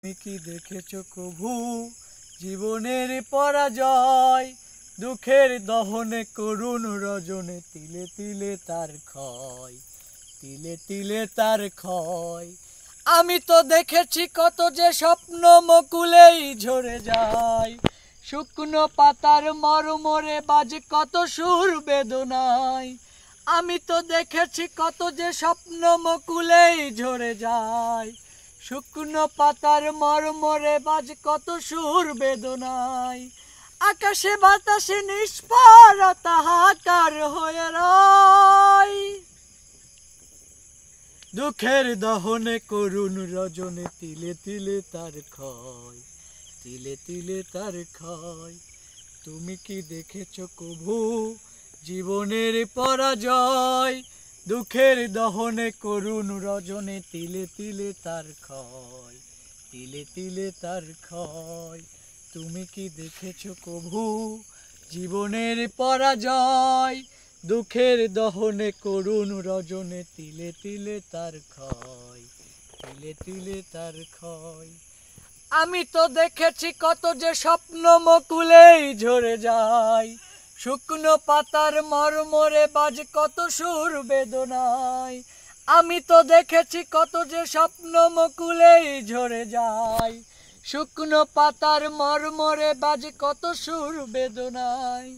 তুমি কি দেখেছো কভু জীবনের পরাজয়? দুঃখের দহনে করুণ রজনে তিলে তিলে তার ক্ষয়, তিলে তিলে তার ক্ষয়। আমি তো দেখেছি কত যে স্বপ্ন মকুলেই ঝরে যায়, শুকনো পাতার মরমরে বাজে কত সুর বেদনায়। আমি তো দেখেছি কত যে স্বপ্ন মকুলেই ঝরে যায়, শুকনো পাতার মরমরে বাজে কত সুর বেদনায়। আকাশে বাতাসে নিষ্পারতা হাহাকার হয়ে রয়, দুঃখের দহনে করুণ রজনে তিলে তিলে তার ক্ষয়, তিলে তিলে তার ক্ষয়। তুমি কি দেখেছো কভু জীবনের পরাজয়? দুঃখের দহনে করুণ রজনে তিলে তিলে তার ক্ষয়, তিলে তিলে তার ক্ষয়। তুমি কি দেখেছো কভু জীবনের পরাজয়? দুঃখের দহনে করুণ রজনে তিলে তিলে তার ক্ষয়, তিলে তিলে তার ক্ষয়। আমি তো দেখেছি কত যে স্বপ্ন মকুলেই ঝরে যায়, শুকনো পাতার মরমরে বাজে কত সুর বেদনায়। আমি তো দেখেছি কত যে স্বপ্ন মকুলেই ঝরে যায়, শুকনো পাতার মরমরে বাজে কত সুর বেদনায়।